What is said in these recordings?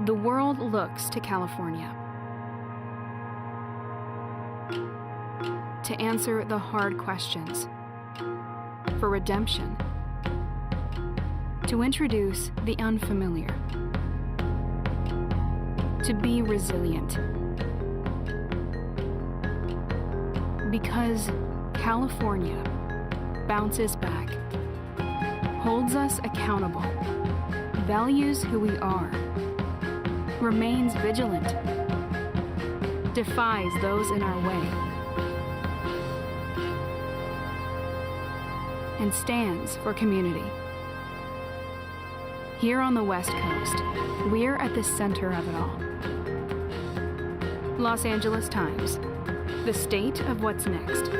The world looks to California to answer the hard questions, for redemption, to introduce the unfamiliar, to be resilient. Because California bounces back, holds us accountable, values who we are, remains vigilant, defies those in our way, and stands for community. Here on the West Coast, we're at the center of it all. Los Angeles Times, the state of what's next.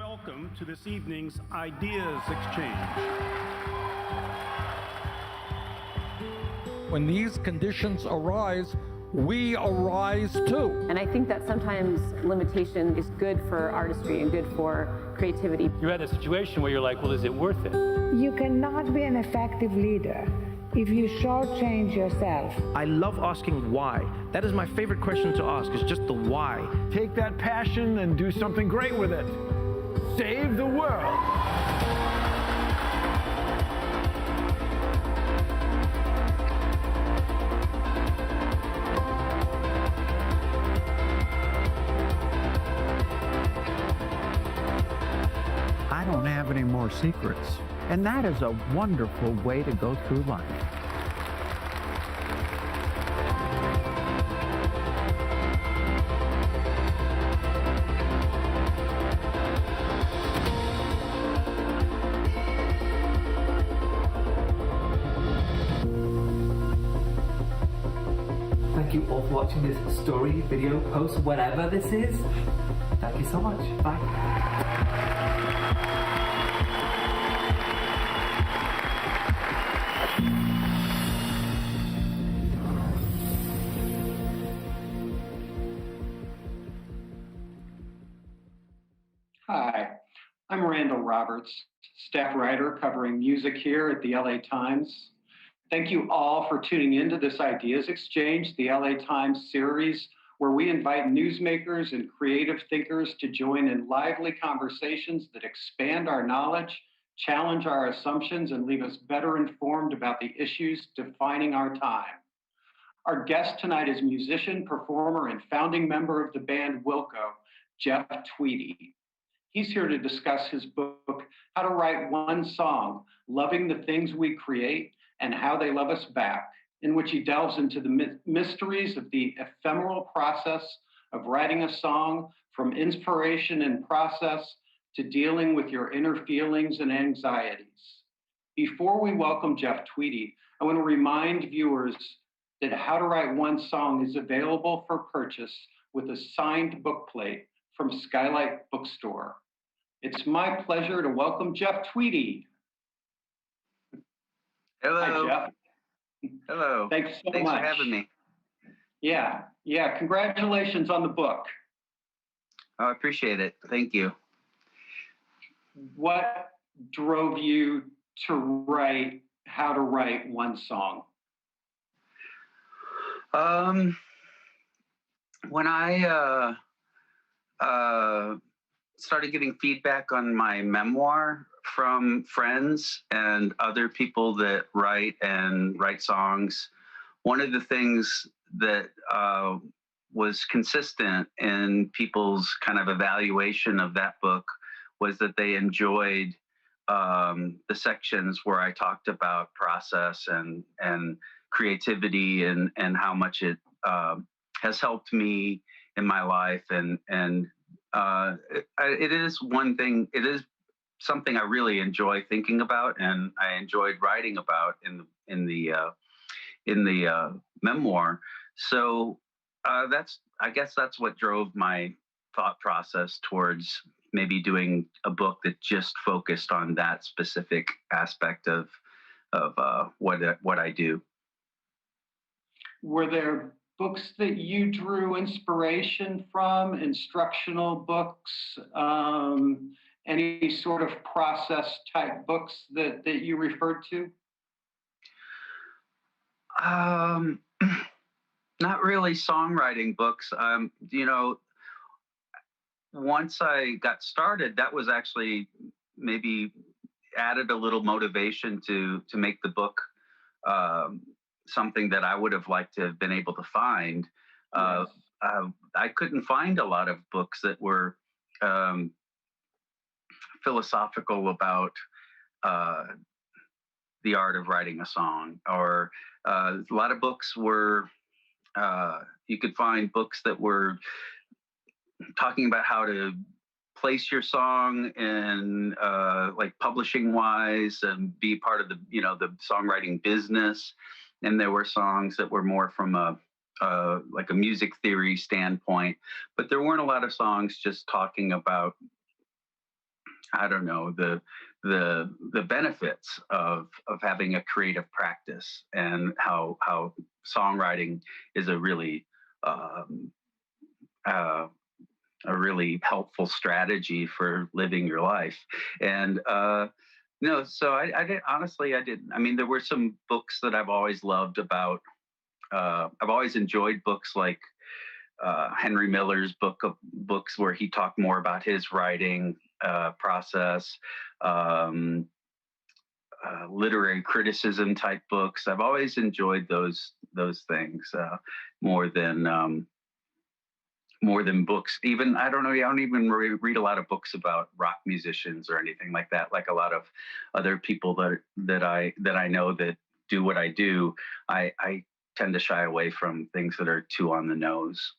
Welcome to this evening's Ideas Exchange. When these conditions arise, we arise too. And I think that sometimes limitation is good for artistry and good for creativity. You're at a situation where you're like, well, is it worth it? You cannot be an effective leader if you shortchange yourself. I love asking why. That is my favorite question to ask, is just the why. Take that passion and do something great with it. Save the world. I don't have any more secrets. And that is a wonderful way to go through life. Thank you all for watching this story, video, post, whatever this is. Thank you so much. Bye. Hi, I'm Randall Roberts, staff writer covering music here at the LA Times. Thank you all for tuning into this Ideas Exchange, the LA Times series, where we invite newsmakers and creative thinkers to join in lively conversations that expand our knowledge, challenge our assumptions, and leave us better informed about the issues defining our time. Our guest tonight is musician, performer, and founding member of the band Wilco, Jeff Tweedy. He's here to discuss his book, How to Write One Song, Loving the Things We Create and How They Love Us Back, in which he delves into the mysteries of the ephemeral process of writing a song, from inspiration and process to dealing with your inner feelings and anxieties. Before we welcome Jeff Tweedy, I want to remind viewers that How to Write One Song is available for purchase with a signed bookplate from Skylight Bookstore. It's my pleasure to welcome Jeff Tweedy. Hello. Hi, Jeff. Hello. Thanks so much. Thanks for having me. Yeah. Congratulations on the book. Oh, I appreciate it. Thank you. What drove you to write How to Write One Song? When I started getting feedback on my memoir from friends and other people that write songs, one of the things that was consistent in people's kind of evaluation of that book was that they enjoyed the sections where I talked about process and creativity and how much it has helped me in my life, and it is one thing. It is something I really enjoy thinking about, and I enjoyed writing about in the memoir. So I guess that's what drove my thought process towards maybe doing a book that just focused on that specific aspect of what I do. Were there books that you drew inspiration from, instructional books, any sort of process type books that you referred to? Not really songwriting books. Once I got started, that was actually maybe added a little motivation to make the book something that I would have liked to have been able to find. Yes. I couldn't find a lot of books that were philosophical about the art of writing a song, or a lot of books were, you could find books that were talking about how to place your song in like publishing wise and be part of the songwriting business. And there were songs that were more from like a music theory standpoint, but there weren't a lot of songs just talking about I don't know, the benefits of having a creative practice, and how songwriting is a really helpful strategy for living your life. And no, so I did, honestly, I didn't. I mean, there were some books that I've always loved about. I've always enjoyed books like Henry Miller's books where he talked more about his writing process, literary criticism type books. I've always enjoyed those things more than books. Even, I don't know, I don't even read a lot of books about rock musicians or anything like that. Like a lot of other people that I know that do what I do, I tend to shy away from things that are too on the nose.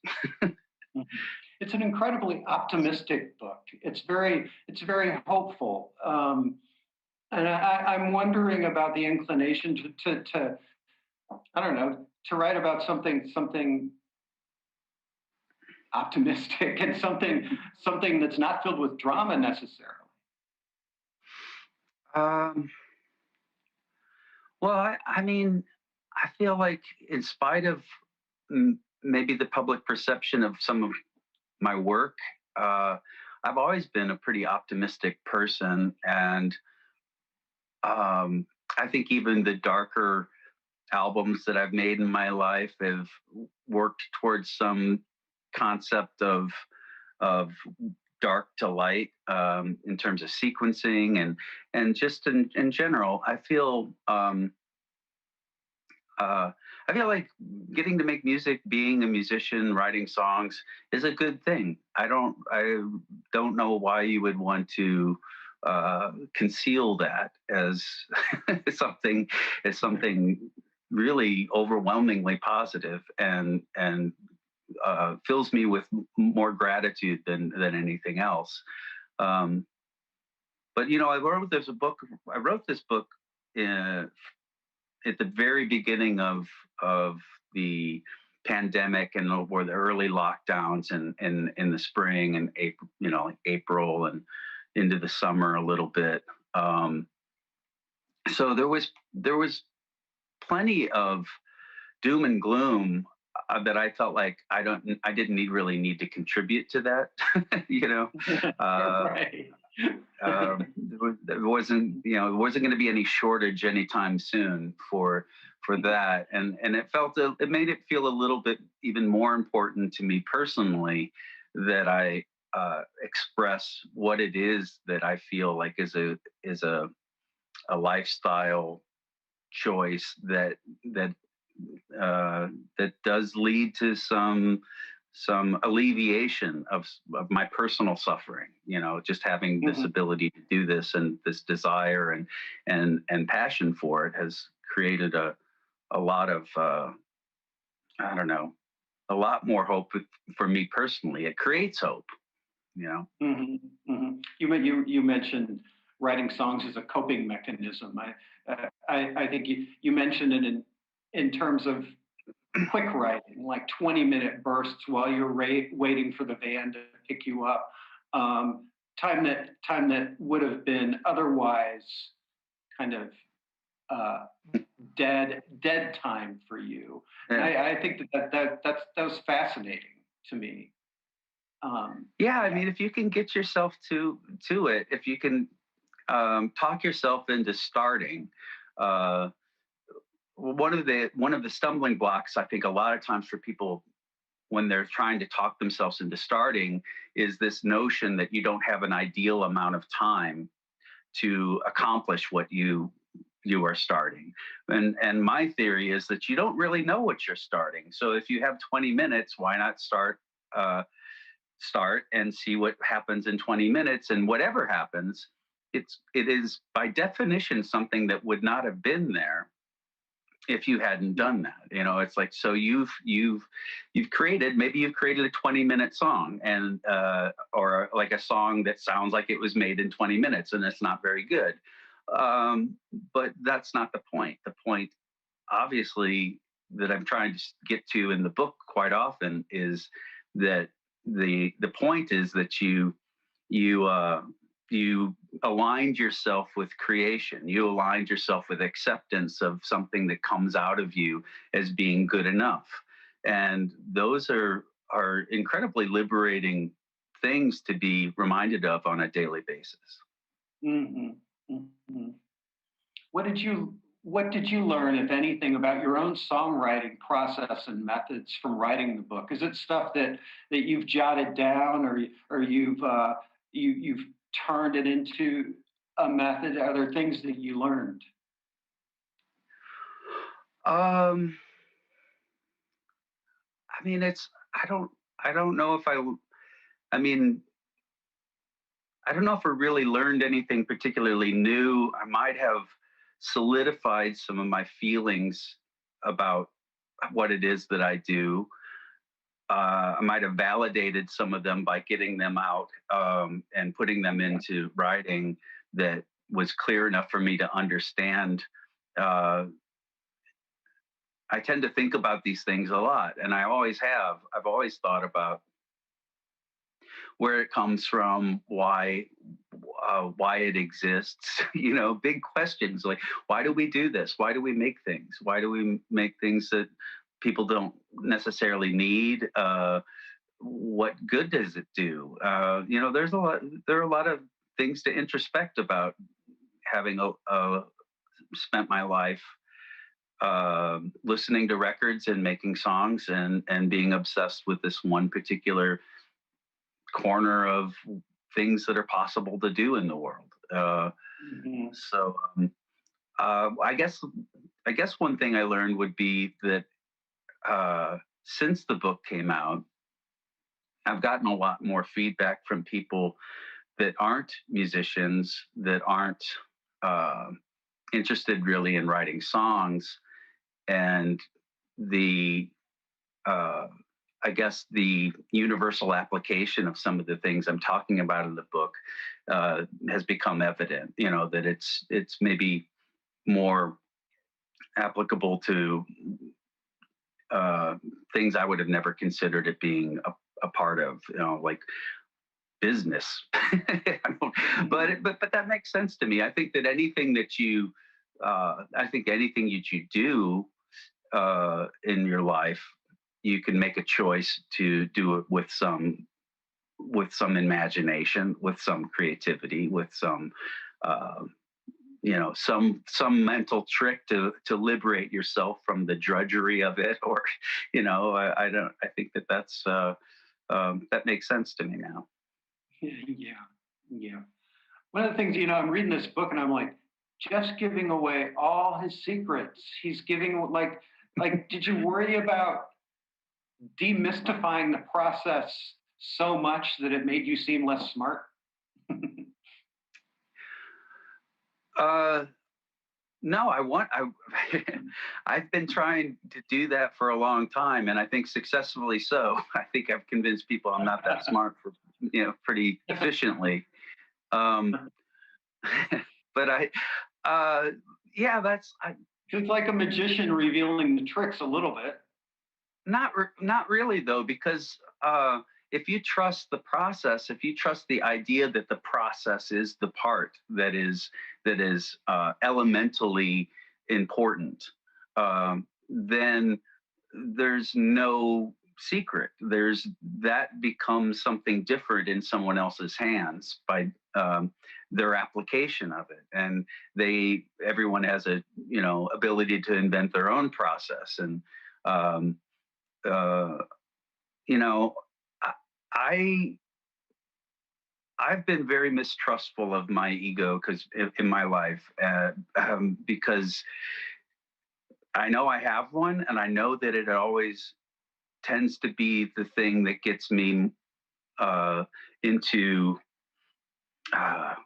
It's an incredibly optimistic book. It's very hopeful. And I'm wondering about the inclination to I don't know, to write about something optimistic and something that's not filled with drama necessarily. Well, I mean, I feel like in spite of maybe the public perception of some of my work, I've always been a pretty optimistic person. And I think even the darker albums that I've made in my life have worked towards some concept of dark to light, in terms of sequencing and just in general. I feel like getting to make music, being a musician, writing songs is a good thing. I don't know why you would want to conceal that as something really overwhelmingly positive, and fills me with more gratitude than anything else. But I wrote this book at the very beginning of the pandemic or the early lockdowns, and in the spring and April and into the summer a little bit. So there was plenty of doom and gloom that I felt like I didn't really need to contribute to that. Right. There wasn't going to be any shortage anytime soon for that, and it made it feel a little bit even more important to me personally that I express what it is that I feel like is a lifestyle choice that does lead to some alleviation of my personal suffering. Just having this ability to do this, and this desire and passion for it has created a lot of I don't know, a lot more hope for me personally. It creates hope. Mm-hmm. Mm-hmm. You mentioned writing songs as a coping mechanism. I think you mentioned it in terms of quick writing, like 20-minute bursts while you're waiting for the van to pick you up. Time that would have been otherwise kind of dead time for you. Yeah. I think that was fascinating to me. I mean, if you can get yourself to it, if you can talk yourself into starting. One of the stumbling blocks, I think, a lot of times for people when they're trying to talk themselves into starting is this notion that you don't have an ideal amount of time to accomplish what you are starting. And my theory is that you don't really know what you're starting. So if you have 20 minutes, why not start and see what happens in 20 minutes, and whatever happens, it is by definition something that would not have been there if you hadn't done that. It's like, so you've created a 20-minute song, and or like a song that sounds like it was made in 20 minutes and it's not very good. But that's not the point. The point, obviously, that I'm trying to get to in the book quite often is that the point is that you you aligned yourself with creation. You aligned yourself with acceptance of something that comes out of you as being good enough. And those are incredibly liberating things to be reminded of on a daily basis. Mm-hmm. Mm-hmm. What did you learn, if anything, about your own songwriting process and methods from writing the book? Is it stuff that you've jotted down, or you've turned it into a method? Are there things that you learned? I mean, I don't know if I mean, I don't know if I really learned anything particularly new. I might have solidified some of my feelings about what it is that I do. I might have validated some of them by getting them out and putting them into writing that was clear enough for me to understand. I tend to think about these things a lot, and I always have. I've always thought about where it comes from, why it exists. You know, big questions like, why do we do this? Why do we make things? Why do we make things that people don't necessarily need? What good does it do? You know, there are a lot of things to introspect about, having spent my life listening to records and making songs and being obsessed with this one particular corner of things that are possible to do in the world. So I guess one thing I learned would be that since the book came out, I've gotten a lot more feedback from people that aren't musicians, that aren't interested really in writing songs, and I guess the universal application of some of the things I'm talking about in the book has become evident. You know, that it's maybe more applicable to things I would have never considered it being a part of. You know, like business. But that makes sense to me. I think that anything that you do in your life, you can make a choice to do it with some imagination, with some creativity, with some some mental trick to liberate yourself from the drudgery of it, or I think that's that makes sense to me now. Yeah. One of the things, I'm reading this book and I'm like, Jeff's giving away all his secrets. He's giving like did you worry about demystifying the process so much that it made you seem less smart? No, I've been trying to do that for a long time, and I think successfully so. I think I've convinced people I'm not that smart pretty efficiently. But it's like a magician revealing the tricks a little bit. Not really though, because if you trust the process, if you trust the idea that the process is the part that is elementally important, then there's no secret. That becomes something different in someone else's hands by their application of it, and everyone has a ability to invent their own process. And I've been very mistrustful of my ego in my life, because I know I have one, and I know that it always tends to be the thing that gets me into I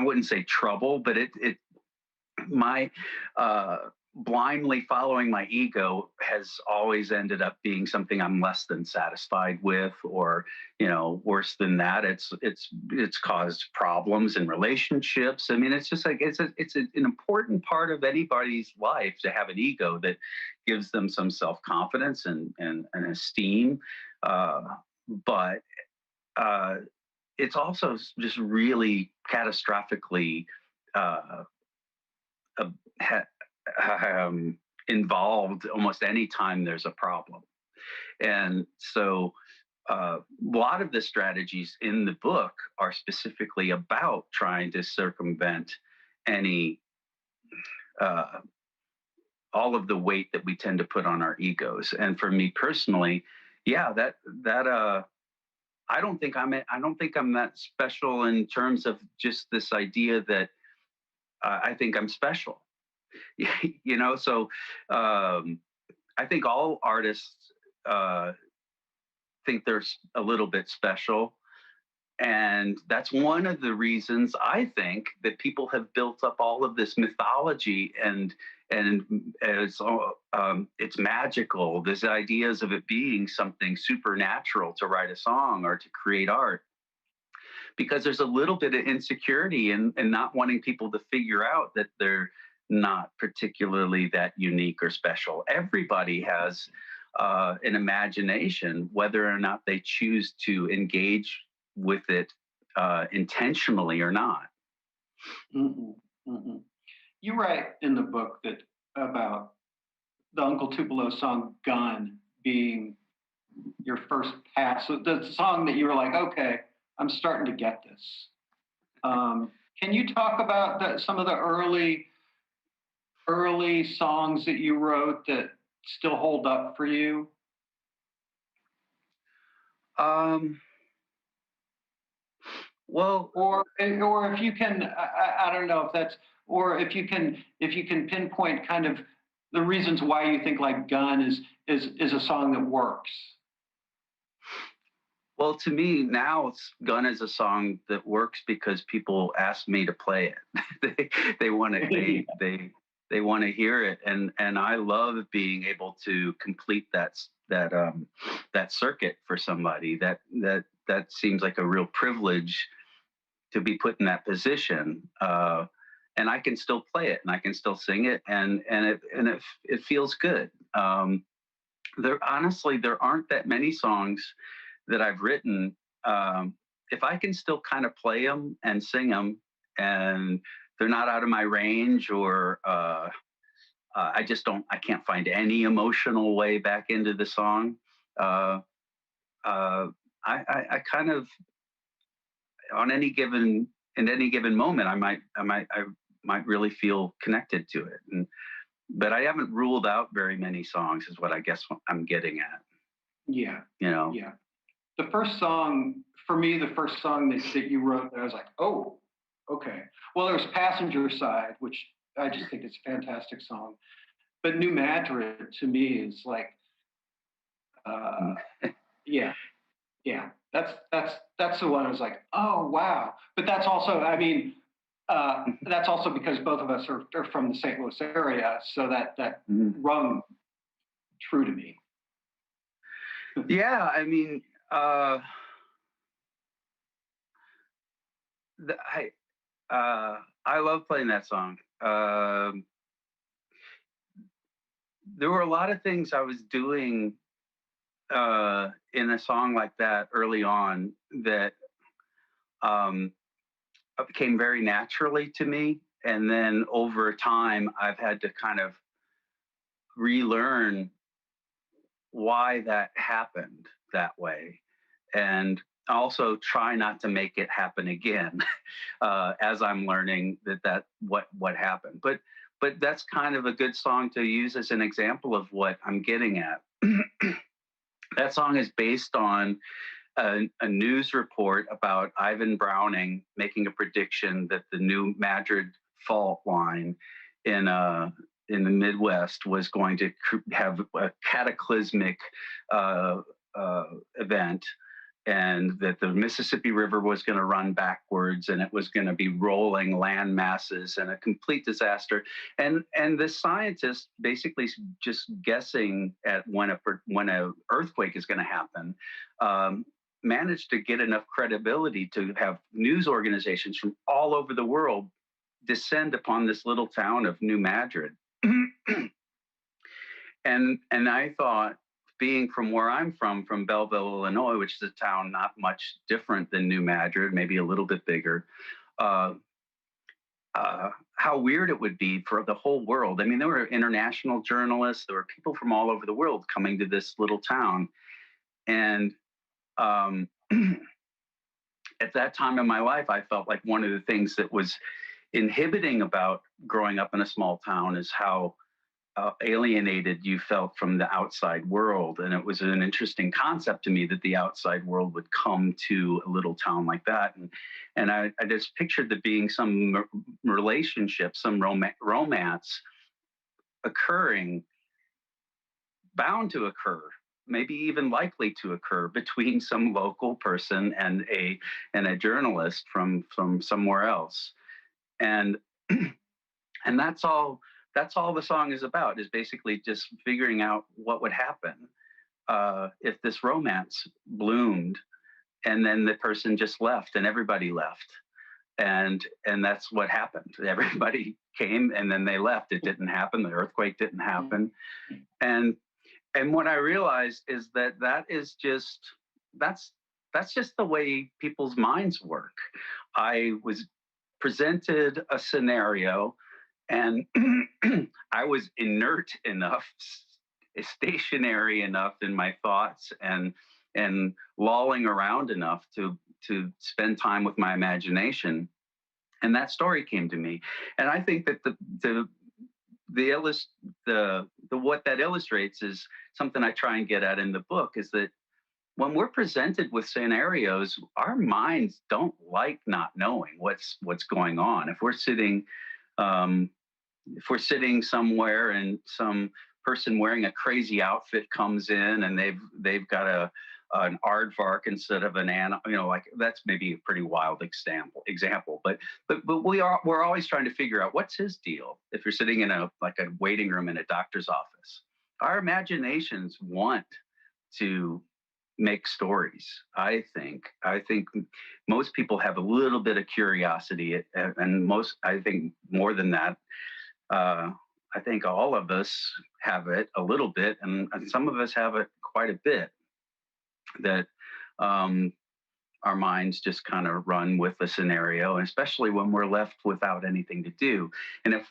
wouldn't say trouble, but my blindly following my ego has always ended up being something I'm less than satisfied with, or worse than that, it's caused problems in relationships. I mean, it's just like it's an important part of anybody's life to have an ego that gives them some self-confidence and esteem, but it's also just really catastrophically involved almost any time there's a problem. And so a lot of the strategies in the book are specifically about trying to circumvent any all of the weight that we tend to put on our egos. And for me personally, yeah, I don't think I'm that special in terms of just this idea that I think I'm special. You know, so I think all artists think they're a little bit special. And that's one of the reasons I think that people have built up all of this mythology and it's magical. There's ideas of it being something supernatural to write a song or to create art, because there's a little bit of insecurity and not wanting people to figure out that they're not particularly that unique or special. Everybody has an imagination, whether or not they choose to engage with it intentionally or not. Mm-hmm, mm-hmm. You write in the book that about the Uncle Tupelo song "Gun" being your first pass, so the song that you were like, okay, I'm starting to get this. Can you talk about some of the early songs that you wrote that still hold up for you? Well, or if you can, I don't know if that's, or if you can pinpoint kind of the reasons why you think like "Gun" is a song that works. Well, to me now, "Gun" is a song that works because people ask me to play it. they want to they want to hear it, and I love being able to complete that circuit for somebody. That seems like a real privilege to be put in that position. And I can still play it, and I can still sing it, and it feels good. There aren't that many songs that I've written. If I can still kind of play them and sing them, and they're not out of my range, or I can't find any emotional way back into the song. I kind of, in any given moment, I might really feel connected to it. But I haven't ruled out very many songs, is what I guess I'm getting at. Yeah. You know? Yeah. The first song, for me, that you wrote, I was like, oh, okay. Well, there's Passenger Side, which I just think is a fantastic song. But New Madrid, to me, is like, yeah. That's the one I was like, oh, wow. But that's also, I mean, that's also because both of us are from the St. Louis area, so that rung true to me. Yeah, I mean, I love playing that song. There were a lot of things I was doing in a song like that early on that came very naturally to me, and then over time I've had to kind of relearn why that happened that way, and also try not to make it happen again as I'm learning what happened. But that's kind of a good song to use as an example of what I'm getting at. That song is based on a news report about Ivan Browning making a prediction that the New Madrid fault line in the Midwest was going to have a cataclysmic event, and that the Mississippi River was going to run backwards, and it was going to be rolling land masses and a complete disaster. And the scientists basically just guessing at when a earthquake is going to happen, managed to get enough credibility to have news organizations from all over the world descend upon this little town of New Madrid. And I thought, being from where I'm from Belleville, Illinois, which is a town not much different than New Madrid, maybe a little bit bigger, how weird it would be for the whole world. I mean, there were international journalists, there were people from all over the world coming to this little town. And at that time in my life, I felt like one of the things that was inhibiting about growing up in a small town is how alienated you felt from the outside world. And it was an interesting concept to me that the outside world would come to a little town like that. And I just pictured there being some relationship, some romance occurring, bound to occur, maybe even likely to occur between some local person and a journalist from somewhere else. And that's all the song is about, is basically just figuring out what would happen if this romance bloomed and then the person just left and everybody left. And that's what happened. Everybody came and then they left. It didn't happen. The earthquake didn't happen. And what I realized is that's just the way people's minds work. I was presented a scenario, and I was inert enough, stationary enough in my thoughts, and lolling around enough to spend time with my imagination, and that story came to me. And I think that what that illustrates is something I try and get at in the book, is that when we're presented with scenarios, our minds don't like not knowing what's going on. If we're sitting somewhere and some person wearing a crazy outfit comes in and they've got an aardvark instead of an animal, like that's maybe a pretty wild example, but we're always trying to figure out what's his deal. If you're sitting in a waiting room in a doctor's office, our imaginations want to make stories. I think most people have a little bit of curiosity, and I think more than that. I think all of us have it a little bit, and some of us have it quite a bit, that our minds just kind of run with the scenario, especially when we're left without anything to do. And if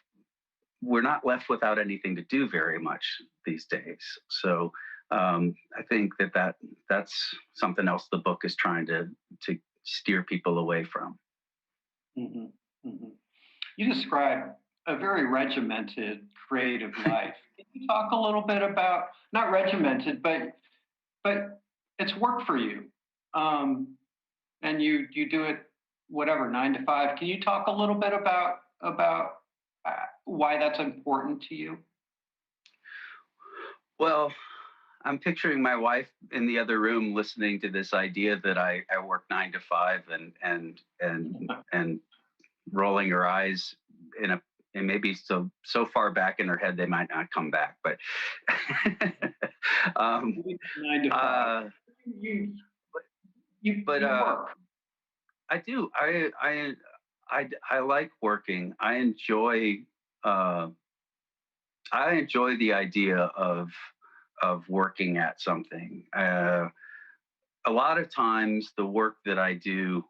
we're not left without anything to do very much these days. So I think that's something else the book is trying to steer people away from. Mm-hmm. Mm-hmm. You describe a very regimented creative life. Can you talk a little bit about, not regimented, but it's work for you, and you do it whatever 9 to 5. Can you talk a little bit about why that's important to you? Well, I'm picturing my wife in the other room listening to this idea that I work 9 to 5 and rolling her eyes and maybe so far back in her head they might not come back. But 9 to 5. You work. I do. I like working. I enjoy the idea of working at something. A lot of times the work that I do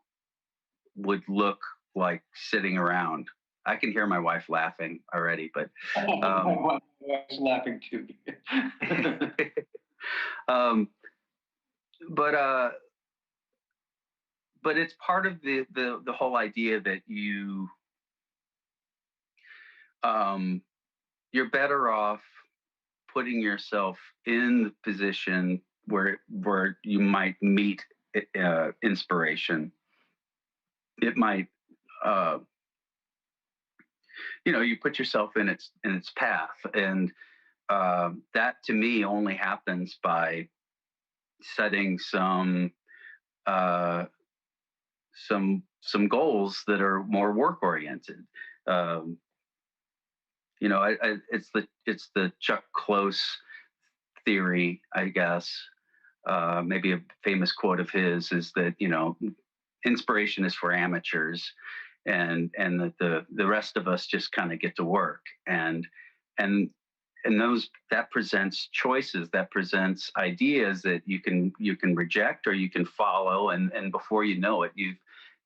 would look like sitting around. I can hear my wife laughing already, but my wife's laughing too. But it's part of the whole idea that you're better off putting yourself in the position where you might meet inspiration. It might, you put yourself in its path, and that to me only happens by setting some goals that are more work oriented. It's the Chuck Close theory, I guess. Maybe a famous quote of his is that inspiration is for amateurs, and that the rest of us just kind of get to work. And that presents choices, that presents ideas that you can reject or you can follow, and before you know it,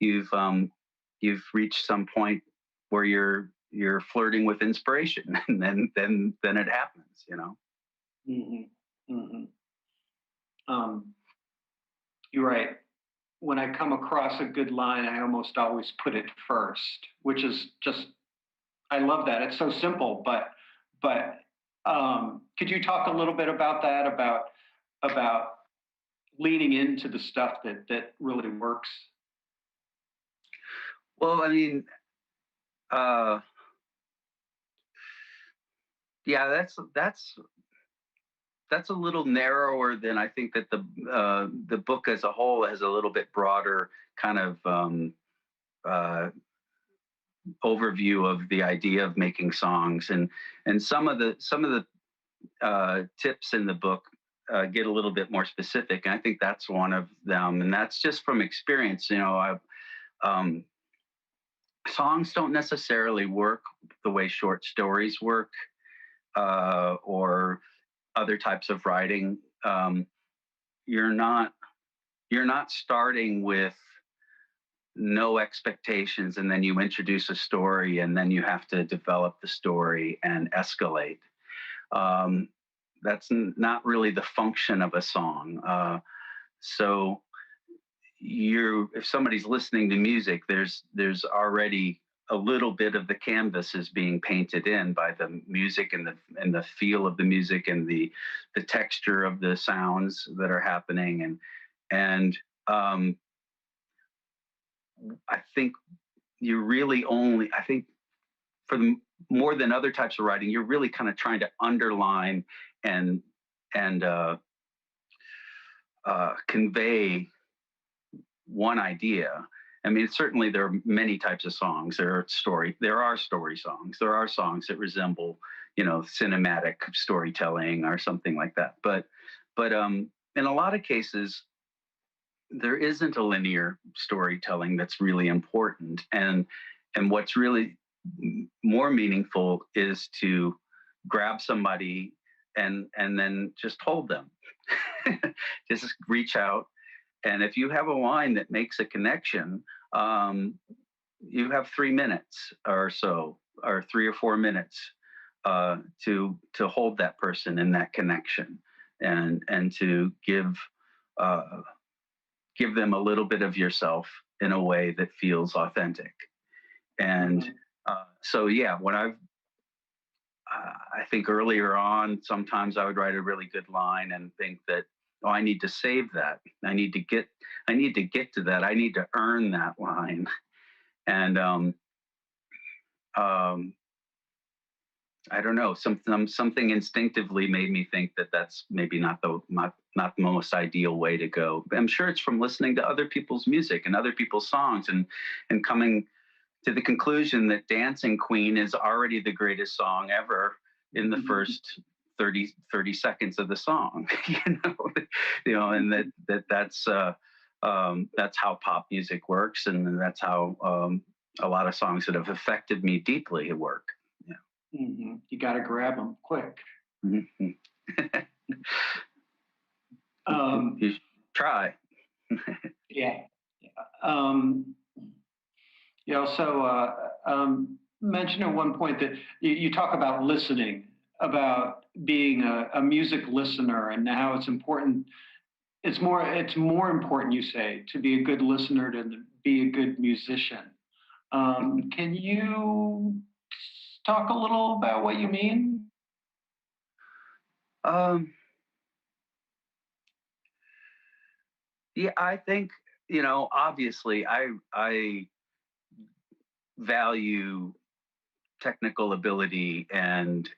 you've reached some point where you're flirting with inspiration, and then it happens, you know. You're right. When I come across a good line, I almost always put it first, which is just, I love that. It's so simple, but could you talk a little bit about that, about leaning into the stuff that really works? Well, I mean, yeah, that's a little narrower than I think that the book as a whole has a little bit broader kind of overview of the idea of making songs, and some of the tips in the book get a little bit more specific, and I think that's one of them, and that's just from experience. You know, songs don't necessarily work the way short stories work, or other types of writing. You're not starting with no expectations, and then you introduce a story, and then you have to develop the story and escalate. That's not really the function of a song. So if somebody's listening to music, there's already a little bit of the canvas is being painted in by the music and the feel of the music and the texture of the sounds that are happening, and I think more than other types of writing, you're really kind of trying to underline and convey one idea. I mean, certainly there are many types of songs. There are story songs. There are songs that resemble, you know, cinematic storytelling or something like that. But in a lot of cases, there isn't a linear storytelling that's really important. And what's really more meaningful is to grab somebody and then just hold them. Just reach out. And if you have a line that makes a connection, you have 3 minutes or so, or 3 or 4 minutes to hold that person in that connection, and to give them a little bit of yourself in a way that feels authentic. And so, yeah, when I think earlier on, sometimes I would write a really good line and think that, oh, I need to save that. I need to get to that. I need to earn that line. And I don't know, something instinctively made me think that that's maybe not the most ideal way to go. But I'm sure it's from listening to other people's music and other people's songs, and coming to the conclusion that Dancing Queen is already the greatest song ever in the first 30 seconds of the song. And that's how pop music works, and that's how a lot of songs that have affected me deeply work. You got to grab them quick. You should try. Yeah. You also mentioned at one point that you talk about listening, about being a music listener, and how it's important. It's more important, you say, to be a good listener than to be a good musician. Can you talk a little about what you mean? Yeah, I think, obviously I value technical ability and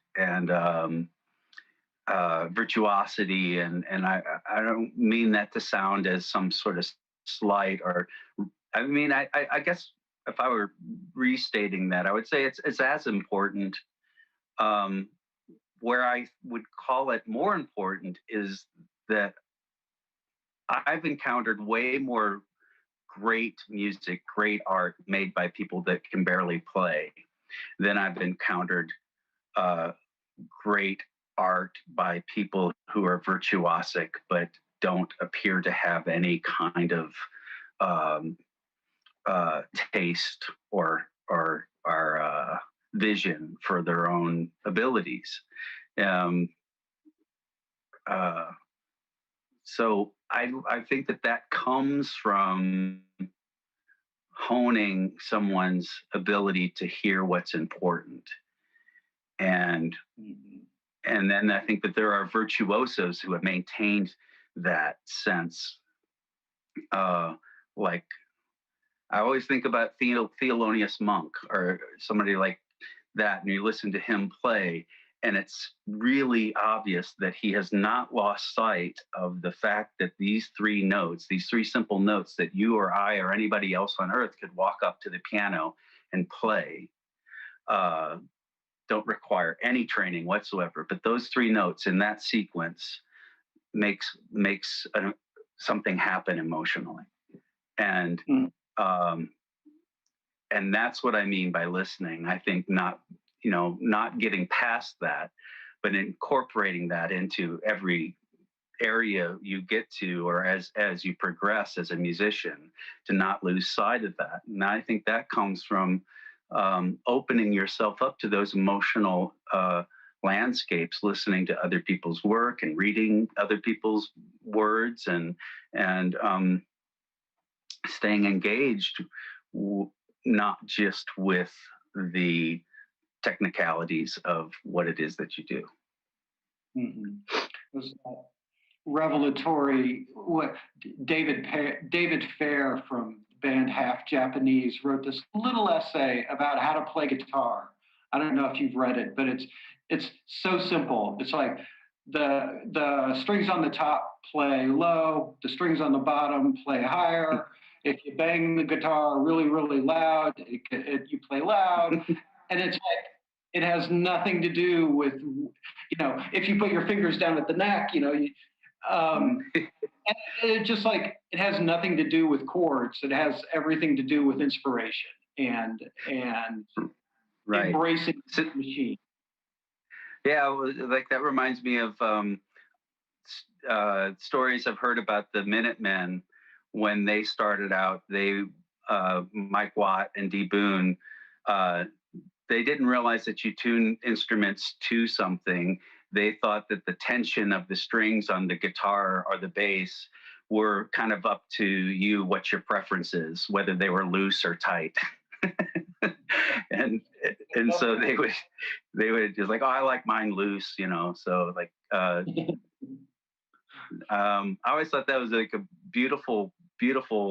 virtuosity, and I don't mean that to sound as some sort of slight, or I mean, I guess if I were restating that, I would say it's as important. Where I would call it more important is that I've encountered way more great music, great art made by people that can barely play than I've encountered great art by people who are virtuosic but don't appear to have any kind of taste or vision for their own abilities. So I think that comes from honing someone's ability to hear what's important. And then I think that there are virtuosos who have maintained that sense. Like, I always think about Thelonious Monk or somebody like that, and you listen to him play, and it's really obvious that he has not lost sight of the fact that these three notes, these three simple notes that you or I or anybody else on earth could walk up to the piano and play, don't require any training whatsoever. But those three notes in that sequence makes something happen emotionally. And that's what I mean by listening. I think not getting past that, but incorporating that into every area you get to, or as you progress as a musician, to not lose sight of that. And I think that comes from opening yourself up to those emotional landscapes, listening to other people's work and reading other people's words, and staying engaged, not just with the technicalities of what it is that you do. It was revelatory. What David Fair from the band Half Japanese wrote this little essay about how to play guitar. I don't know if you've read it, but it's so simple. It's like the strings on the top play low, the strings on the bottom play higher. If you bang the guitar really, really loud, you play loud. And it's like, it has nothing to do with, if you put your fingers down at the neck, and it just like, it has nothing to do with chords. It has everything to do with inspiration and right. Embracing the machine. Yeah, like that reminds me of stories I've heard about the Minutemen. When they started out, Mike Watt and Dee Boone, they didn't realize that you tune instruments to something. They thought that the tension of the strings on the guitar or the bass were kind of up to you, what your preference is, whether they were loose or tight. and so they would just like, oh, I like mine loose, so like, I always thought that was like a beautiful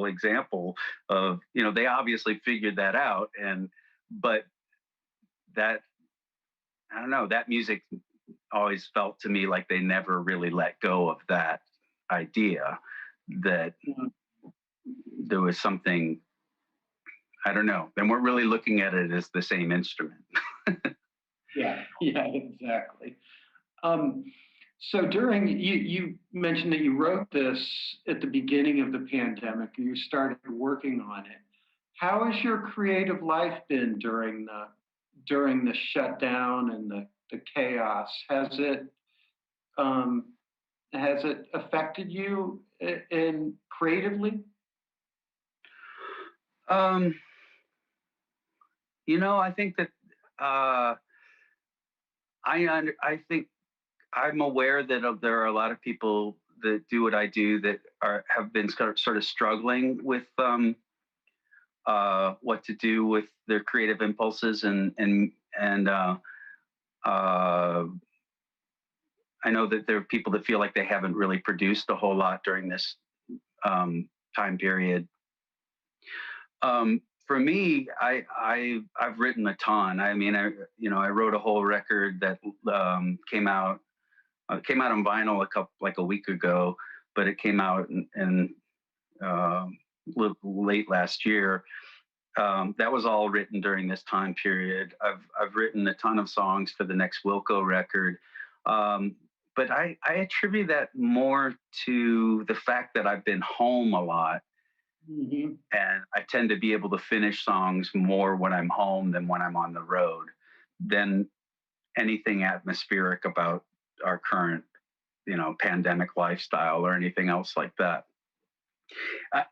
example of, they obviously figured that out, but that, I don't know, that music always felt to me like they never really let go of that idea that there was something, I don't know, and we're really looking at it as the same instrument. Yeah, exactly. So you mentioned that you wrote this at the beginning of the pandemic. You started working on it. How has your creative life been during the shutdown and the chaos? Has it affected you in creatively? I think that I think I'm aware that there are a lot of people that do what I do that have been sort of struggling with what to do with their creative impulses, and I know that there are people that feel like they haven't really produced a whole lot during this time period. For me, I've written a ton. I mean, I wrote a whole record that came out on vinyl a week ago, but it came out in late last year. That was all written during this time period. I've written a ton of songs for the next Wilco record, but I attribute that more to the fact that I've been home a lot. Mm-hmm. And I tend to be able to finish songs more when I'm home than when I'm on the road, than anything atmospheric about our current, pandemic lifestyle or anything else like that.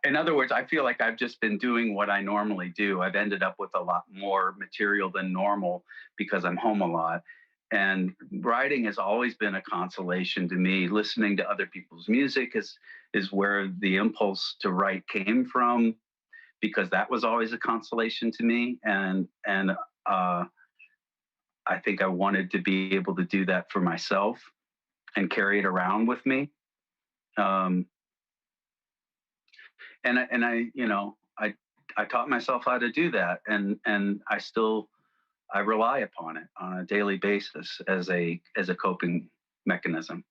In other words, I feel like I've just been doing what I normally do. I've ended up with a lot more material than normal because I'm home a lot. And writing has always been a consolation to me. Listening to other people's music is where the impulse to write came from, because that was always a consolation to me. And I think I wanted to be able to do that for myself and carry it around with me. And I taught myself how to do that, and I rely upon it on a daily basis as a coping mechanism.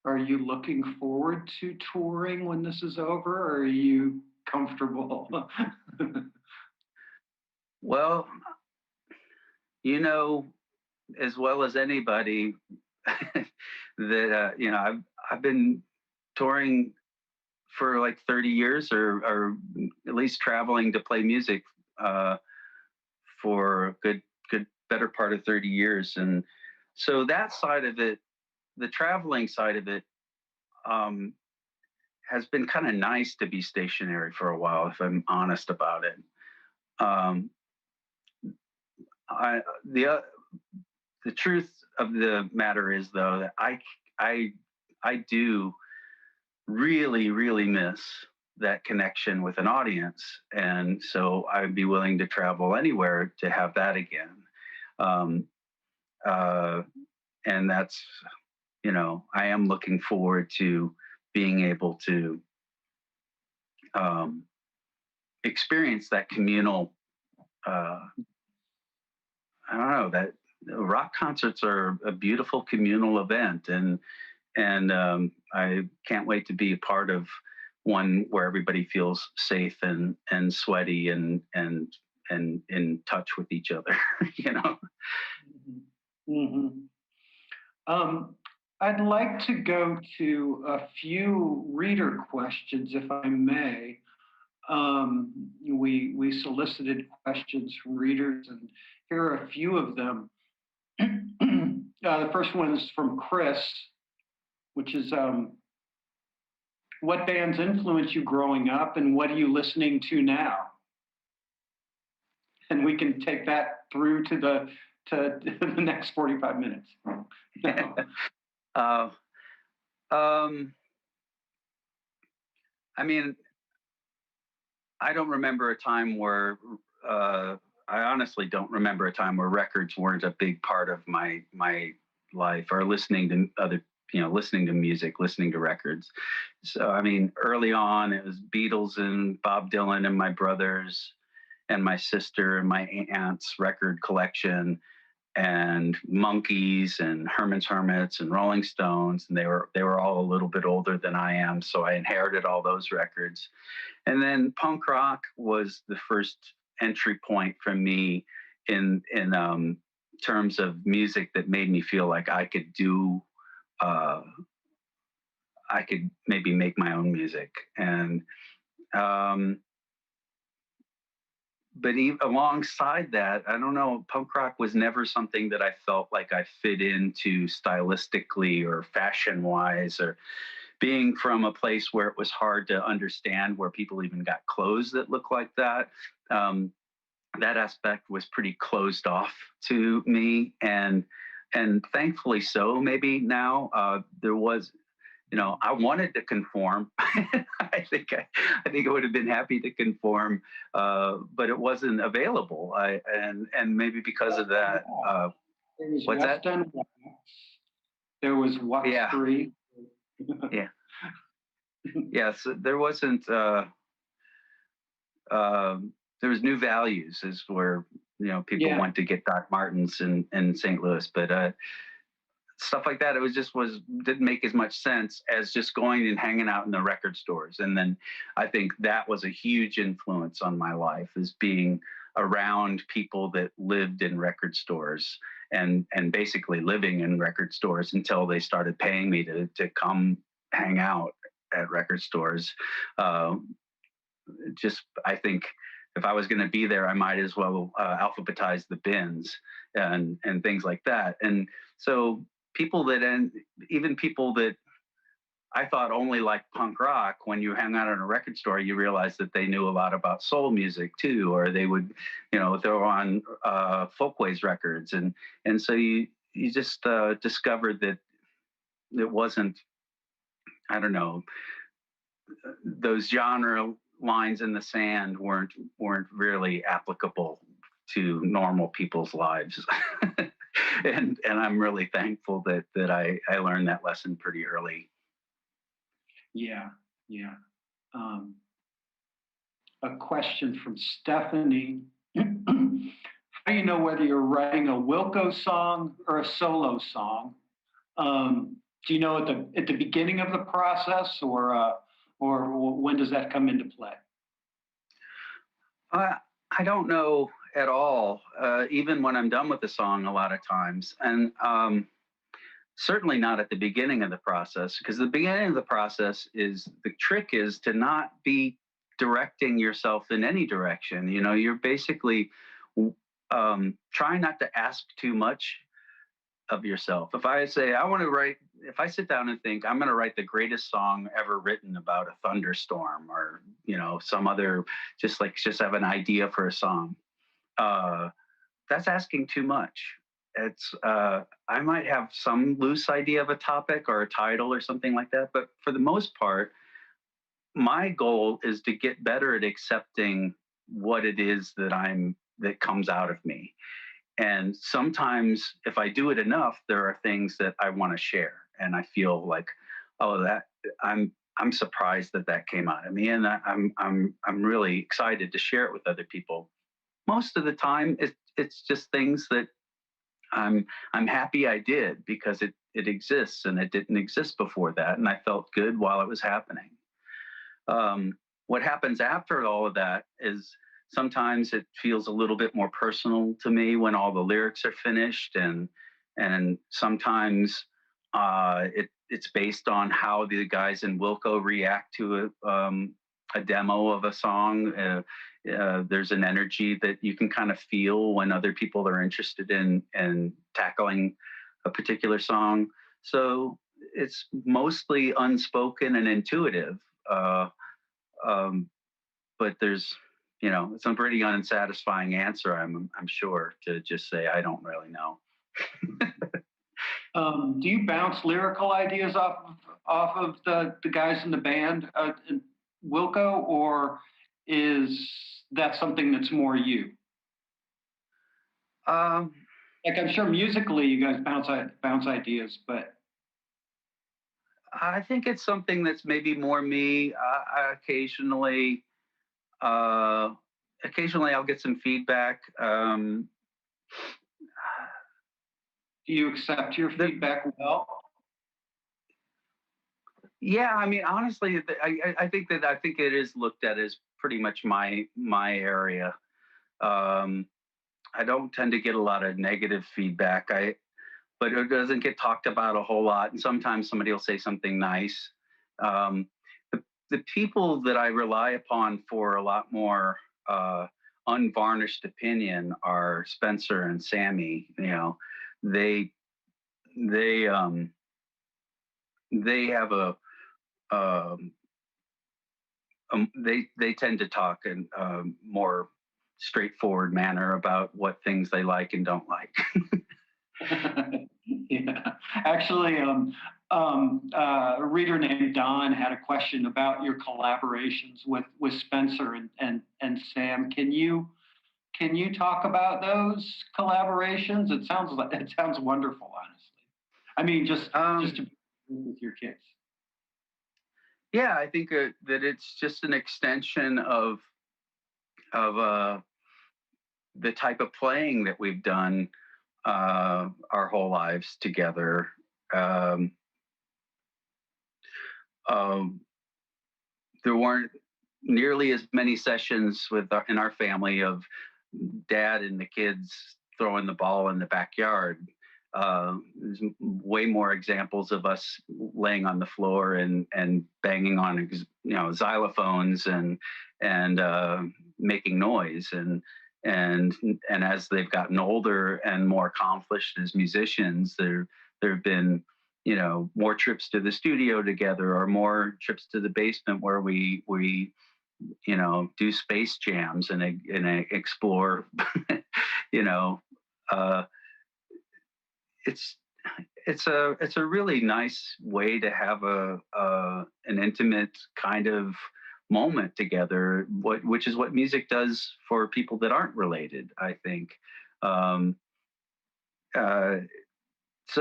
Are you looking forward to touring when this is over, or are you comfortable? Well, as well as anybody, that I've been touring for like 30 years, or at least traveling to play music for a good better part of 30 years. And so that side of it, the traveling side of it, has been kind of nice to be stationary for a while, if I'm honest about it. The truth of the matter is, though, that I do really, really miss that connection with an audience. And so I'd be willing to travel anywhere to have that again. And that's, I am looking forward to being able to experience that communal, I don't know, that rock concerts are a beautiful communal event. And I can't wait to be a part of one where everybody feels safe and sweaty and in touch with each other. Mm-hmm. I'd like to go to a few reader questions, if I may. We solicited questions from readers, and here are a few of them. The first one is from Chris, which is, what bands influenced you growing up, and what are you listening to now? And we can take that through to the next 45 minutes. I mean, I don't remember a time where, I honestly don't remember a time where records weren't a big part of my life, or listening to music, listening to records. So, I mean, early on, it was Beatles and Bob Dylan and my brothers and my sister and my aunt's record collection, and Monkees and Herman's Hermits and Rolling Stones. And they were all a little bit older than I am, so I inherited all those records. And then punk rock was the first entry point for me in terms of music that made me feel like I could do, I could maybe make my own music. And but alongside that, I don't know, punk rock was never something that I felt like I fit into stylistically or fashion-wise, or being from a place where it was hard to understand where people even got clothes that looked like that. That aspect was pretty closed off to me, and thankfully so. Maybe now there was, I wanted to conform. I think I would have been happy to conform, but it wasn't available. And maybe because of that. What's that? There was Wax 3. Yeah. Yes, there wasn't. There was New Values, is where people went to get Doc Martens in St. Louis, but stuff like that, didn't make as much sense as just going and hanging out in the record stores. And then I think that was a huge influence on my life, is being around people that lived in record stores and basically living in record stores until they started paying me to come hang out at record stores. I think if I was going to be there, I might as well alphabetize the bins and things like that. And So people that, even people that I thought only liked punk rock, when you hang out in a record store, you realize that they knew a lot about soul music too, or they would, throw on Folkways records, and so you just discovered that it wasn't, I don't know, those genre lines in the sand weren't really applicable to normal people's lives. and I'm really thankful that I learned that lesson pretty early. Yeah. A question from Stephanie. How do you know whether you're writing a Wilco song or a solo song? Do you know at the beginning of the process, or when does that come into play? I don't know at all, even when I'm done with the song a lot of times. And certainly not at the beginning of the process, because the beginning of the process the trick is to not be directing yourself in any direction. You're basically trying not to ask too much of yourself. If I say, if I sit down and think I'm going to write the greatest song ever written about a thunderstorm, or, some other, just have an idea for a song, that's asking too much. It's I might have some loose idea of a topic or a title or something like that, but for the most part, my goal is to get better at accepting what it is that comes out of me. And sometimes if I do it enough, there are things that I want to share, and I feel like, I'm surprised that came out of me, and I'm really excited to share it with other people. Most of the time, it's just things that I'm happy I did, because it exists, and it didn't exist before that, and I felt good while it was happening. What happens after all of that is sometimes it feels a little bit more personal to me when all the lyrics are finished, and sometimes it's based on how the guys in Wilco react to a demo of a song. There's an energy that you can kind of feel when other people are interested in tackling a particular song. So it's mostly unspoken and intuitive. But there's, it's a pretty unsatisfying answer, I'm sure, to just say I don't really know. Do you bounce lyrical ideas off of the guys in the band, in Wilco, or is that something that's more you? Like, I'm sure musically you guys bounce ideas, but I think it's something that's maybe more me. Occasionally I'll get some feedback. Do you accept your feedback well? Yeah, I mean, honestly, I think it is looked at as pretty much my area. I don't tend to get a lot of negative feedback. But it doesn't get talked about a whole lot. And sometimes somebody will say something nice. The people that I rely upon for a lot more unvarnished opinion are Spencer and Sammy. They have they tend to talk in a more straightforward manner about what things they like and don't like. Yeah, actually, a reader named Don had a question about your collaborations with Spencer and Sam. Can you talk about those collaborations? It sounds wonderful, honestly. I mean, just to be with your kids. Yeah, I think that it's just an extension of the type of playing that we've done our whole lives together. There weren't nearly as many sessions in our family of Dad and the kids throwing the ball in the backyard. There's way more examples of us laying on the floor and banging on xylophones and making noise, and as they've gotten older and more accomplished as musicians, there have been, you know, more trips to the studio together, or more trips to the basement where we you know, do space jams and explore. You know, it's a really nice way to have an intimate kind of moment together, which is what music does for people that aren't related, I think. So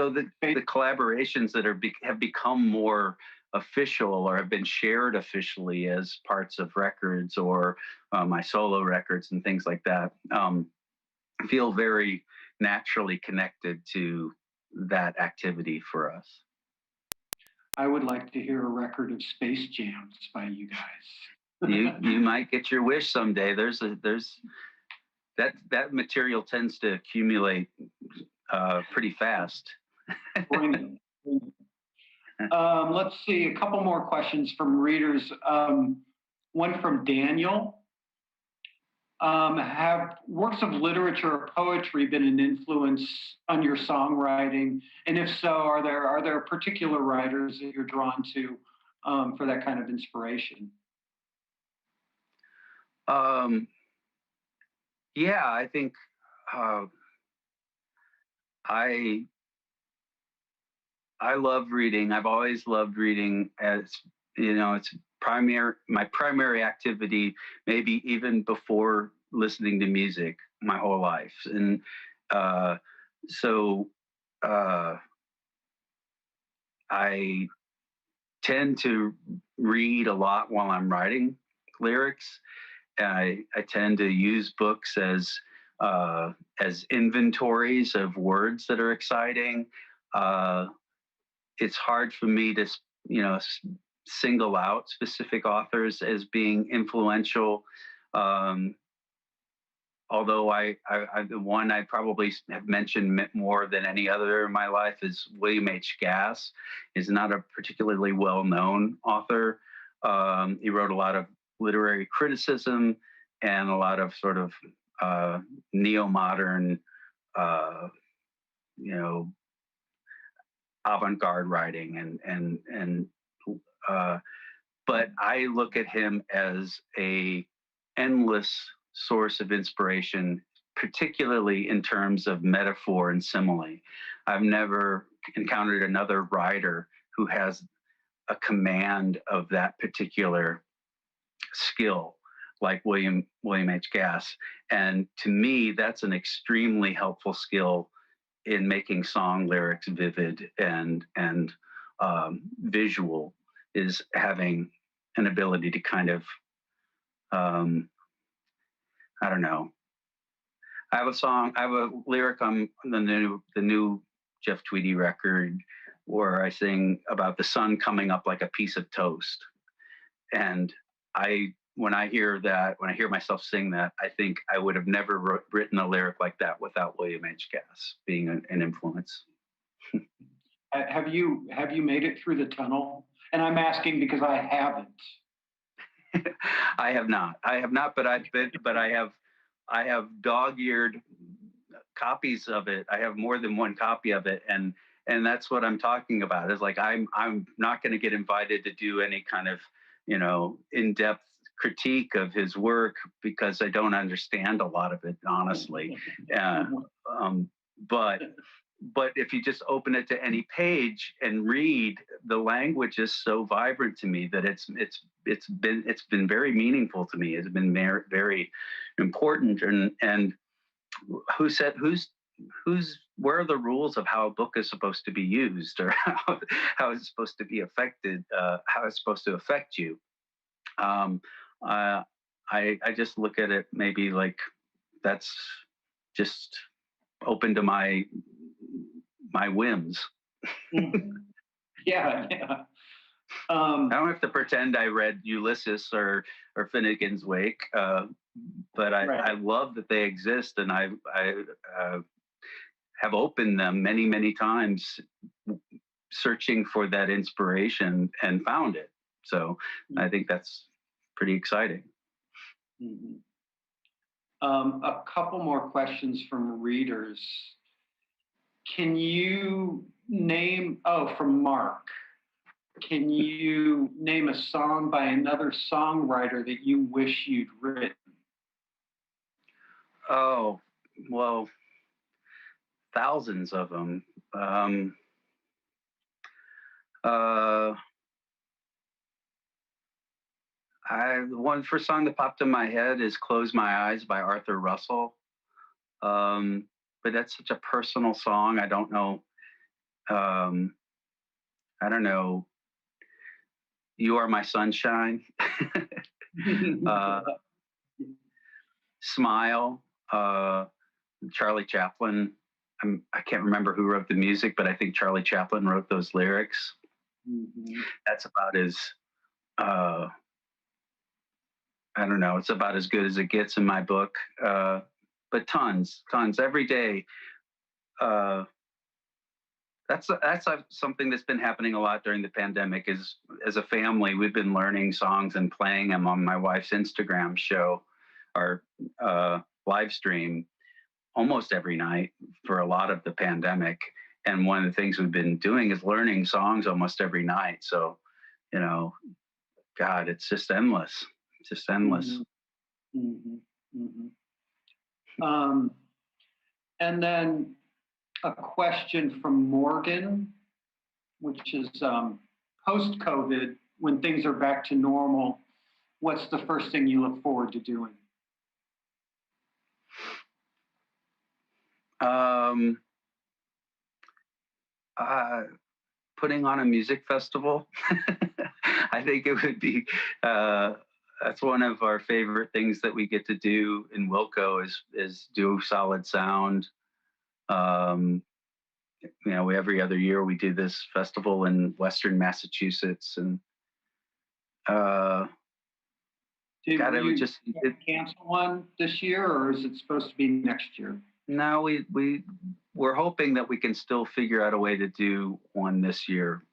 the collaborations that have become more official or have been shared officially as parts of records, or my solo records and things like that, feel very naturally connected to that activity for us. I would like to hear a record of space jams by you guys. You might get your wish someday. There's that material tends to accumulate pretty fast. Let's see, a couple more questions from readers. One from Daniel. Have works of literature or poetry been an influence on your songwriting? And if so, are there particular writers that you're drawn to for that kind of inspiration? Yeah, I think I love reading. I've always loved reading. As you know, it's my primary activity, maybe even before listening to music, my whole life. And so I tend to read a lot while I'm writing lyrics. I tend to use books as inventories of words that are exciting. It's hard for me to, you know, single out specific authors as being influential. Although the one I probably have mentioned more than any other in my life is William H. Gass. He's not a particularly well-known author. He wrote a lot of literary criticism and a lot of sort of neo-modern, you know, avant-garde writing, but I look at him as a endless source of inspiration, particularly in terms of metaphor and simile. I've never encountered another writer who has a command of that particular skill like William H. Gass. And to me, that's an extremely helpful skill in making song lyrics vivid and visual, is having an ability to kind of, I don't know. I have a lyric on the new Jeff Tweedy record where I sing about the sun coming up like a piece of toast. And when I hear myself sing that, I think I would have never written a lyric like that without William H. Gass being an influence. Have you made it through the tunnel? And I'm asking because I haven't. I have not, but I have dog-eared copies of it. I have more than one copy of it, and that's what I'm talking about. Is like I'm not going to get invited to do any kind of, you know, in-depth critique of his work because I don't understand a lot of it, honestly. But if you just open it to any page and read, the language is so vibrant to me that it's been very meaningful to me. It's been very, very important. And where are the rules of how a book is supposed to be used, or how it's supposed to be affected, how it's supposed to affect you? I just look at it maybe like that's just open to my whims. Yeah. I don't have to pretend I read Ulysses or Finnegan's Wake, but I love that they exist, and I have opened them many, many times, searching for that inspiration, and found it. So I think that's pretty exciting. Mm-hmm. A couple more questions from readers. Can you name, from Mark, can you name a song by another songwriter that you wish you'd written? Oh, well, thousands of them. The one first song that popped in my head is "Close My Eyes" by Arthur Russell. But that's such a personal song. I don't know. "You Are My Sunshine." "Smile." Charlie Chaplin. I can't remember who wrote the music, but I think Charlie Chaplin wrote those lyrics. Mm-hmm. That's about as I don't know. It's about as good as it gets in my book. But tons every day. That's something that's been happening a lot during the pandemic. Is as a family, we've been learning songs and playing them on my wife's Instagram show, or live stream, almost every night for a lot of the pandemic. And one of the things we've been doing is learning songs almost every night. So, God, it's just endless. It's just endless. Mm-hmm. Mm-hmm. And then a question from Morgan, which is post-COVID, when things are back to normal, what's the first thing you look forward to doing? Putting on a music festival. I think it would be, that's one of our favorite things that we get to do in Wilco is do solid sound. Every other year we do this festival in Western Massachusetts, and Did you cancel one this year, or is it supposed to be next year? No, we're hoping that we can still figure out a way to do one this year.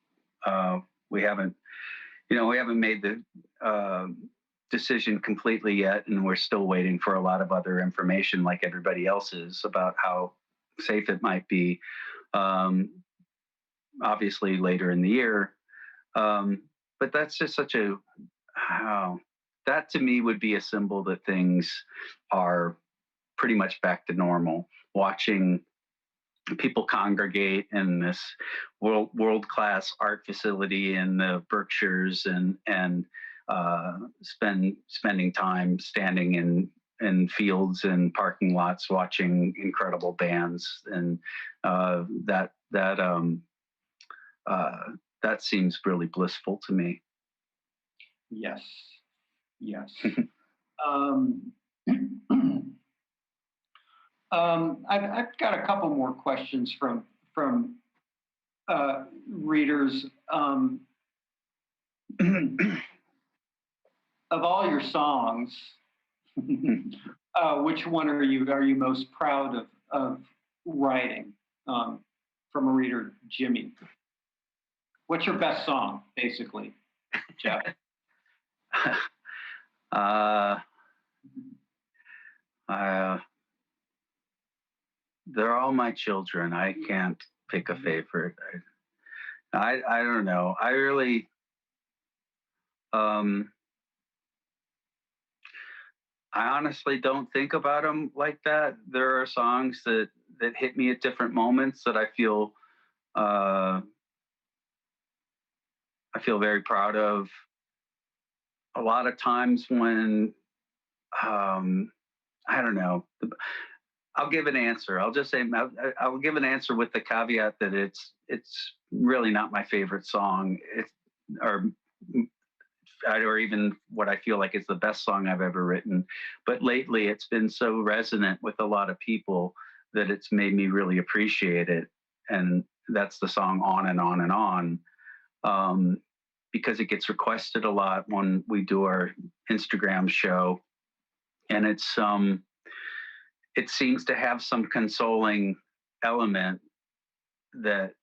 We haven't made the decision completely yet, and we're still waiting for a lot of other information, like everybody else is, about how safe it might be. Obviously later in the year, but that's just such a that to me would be a symbol that things are pretty much back to normal. Watching people congregate in this world-class art facility in the Berkshires and spending time standing in fields and parking lots watching incredible bands, and that seems really blissful to me. Yes. I've got a couple more questions from readers. Of all your songs, which one are you most proud of writing? From a reader, Jimmy. What's your best song, basically, Jeff? They're all my children. I can't pick a favorite. I don't know. I really, I honestly don't think about them like that. There are songs that hit me at different moments that I feel very proud of. A lot of times when, I don't know, I'll give an answer. I'll just say I'll give an answer with the caveat that it's really not my favorite song, or even what I feel like is the best song I've ever written. But lately, it's been so resonant with a lot of people that it's made me really appreciate it. And that's the song "On and On and On," because it gets requested a lot when we do our Instagram show, and it seems to have some consoling element that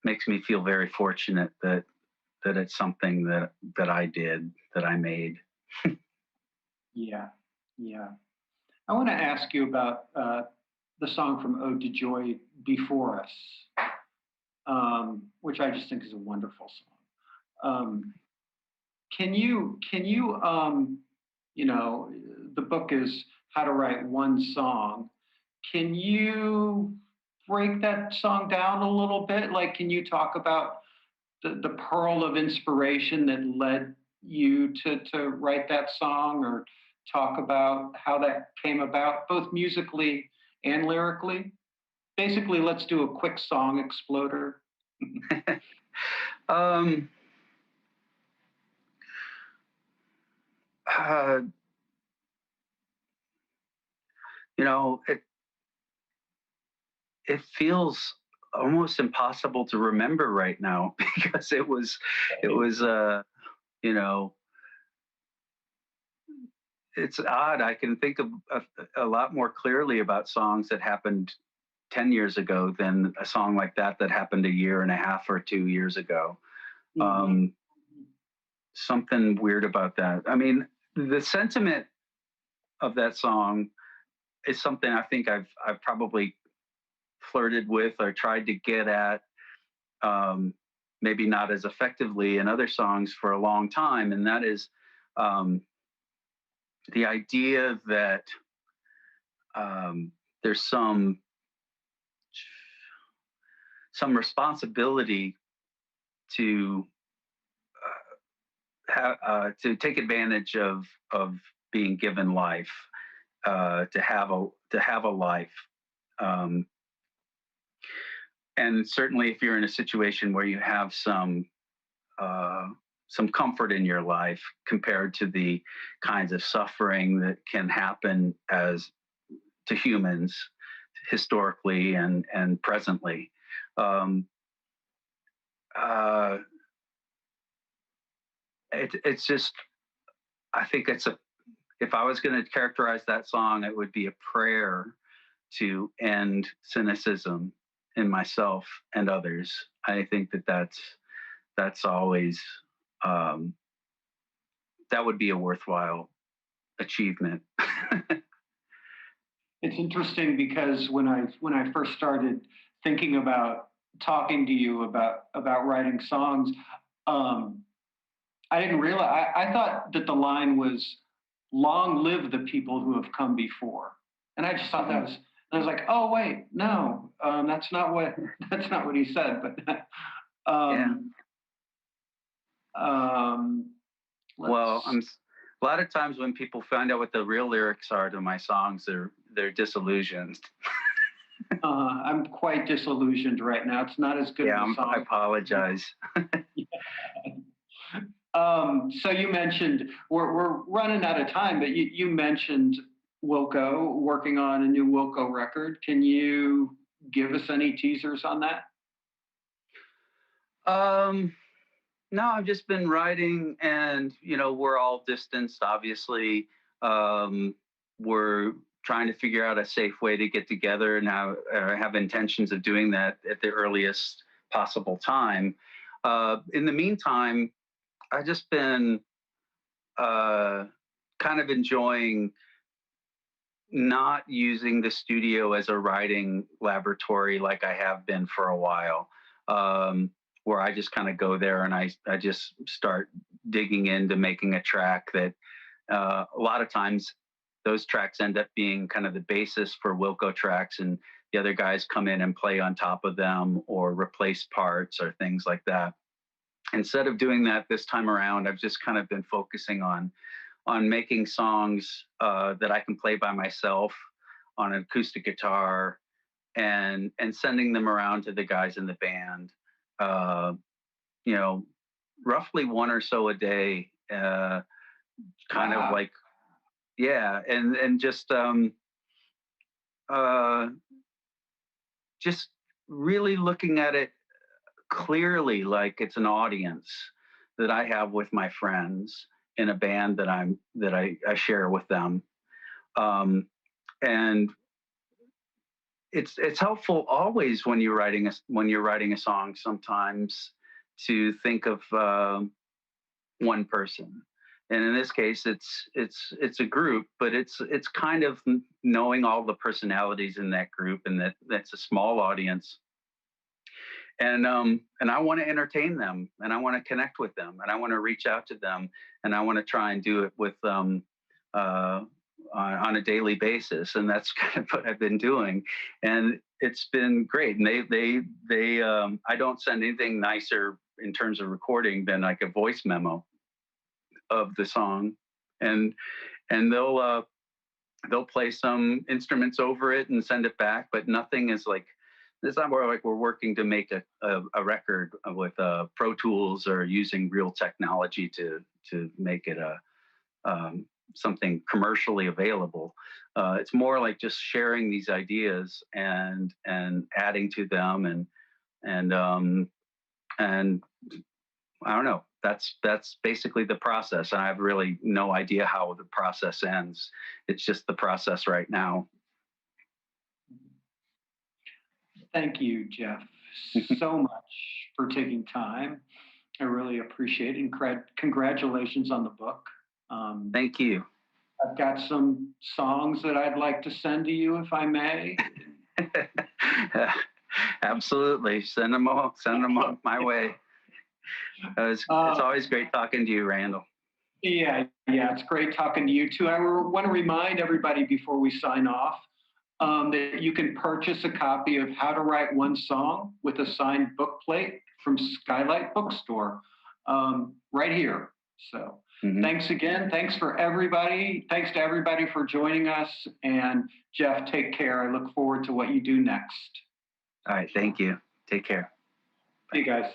makes me feel very fortunate that it's something that I did, that I made. Yeah, yeah. I want to ask you about the song from Ode to Joy, Before Us, which I just think is a wonderful song. Can you, you know, the book is How to Write One Song. Can you break that song down a little bit? Like, can you talk about the pearl of inspiration that led you to write that song, or talk about how that came about, both musically and lyrically? Basically, let's do a quick song exploder. You know, it feels almost impossible to remember right now because it was you know, it's odd. I can think of a lot more clearly about songs that happened 10 years ago than a song like that happened a year and a half or 2 years ago. Something weird about that. I mean, the sentiment of that song is something I think I've probably flirted with or tried to get at, maybe not as effectively in other songs for a long time, and that is the idea that there's some responsibility to take advantage of being given life, to have a life, and certainly if you're in a situation where you have some comfort in your life compared to the kinds of suffering that can happen to humans historically and presently. It's just, I think if I was going to characterize that song, it would be a prayer to end cynicism in myself and others. I think that's always, that would be a worthwhile achievement. It's interesting because when I first started thinking about talking to you about writing songs, I didn't realize, I thought that the line was "Long live the people who have come before," and I just thought that was. I was like, oh wait, no, that's not what he said. But well, a lot of times when people find out what the real lyrics are to my songs, they're disillusioned. I'm quite disillusioned right now. It's not as good as a song. I apologize. So you mentioned, we're running out of time, but you mentioned Wilco, working on a new Wilco record. Can you give us any teasers on that? No, I've just been writing, and we're all distanced, obviously. We're trying to figure out a safe way to get together, and have intentions of doing that at the earliest possible time. In the meantime, I've just been kind of enjoying not using the studio as a writing laboratory like I have been for a while, where I just kind of go there and I just start digging into making a track that a lot of times those tracks end up being kind of the basis for Wilco tracks, and the other guys come in and play on top of them or replace parts or things like that. Instead of doing that this time around, I've just kind of been focusing on making songs that I can play by myself on an acoustic guitar, and sending them around to the guys in the band. Roughly one or so a day, kind of like, yeah, and just really looking at it clearly like it's an audience that I have with my friends in a band that I share with them, and it's helpful always when you're writing a song sometimes to think of one person And in this case, it's a group, but it's kind of knowing all the personalities in that group, and that's a small audience. And I want to entertain them, and I want to connect with them, and I want to reach out to them, and I want to try and do it with them on a daily basis. And that's kind of what I've been doing, and it's been great. And they I don't send anything nicer in terms of recording than like a voice memo of the song, and they'll play some instruments over it and send it back, but nothing is like, it's not more like we're working to make a record with Pro Tools or using real technology to make it something commercially available. It's more like just sharing these ideas and adding to them, and I don't know. That's basically the process. And I have really no idea how the process ends. It's just the process right now. Thank you, Jeff, so much for taking time. I really appreciate it. And congratulations on the book. Thank you. I've got some songs that I'd like to send to you, if I may. Absolutely. Send them on my way. It's always great talking to you, Randall. Yeah, it's great talking to you too. I want to remind everybody before we sign off that you can purchase a copy of How to Write One Song with a signed bookplate from Skylight Bookstore right here. So thanks again. Thanks to everybody for joining us. And Jeff, take care. I look forward to what you do next. All right. Thank you. Take care. See you guys.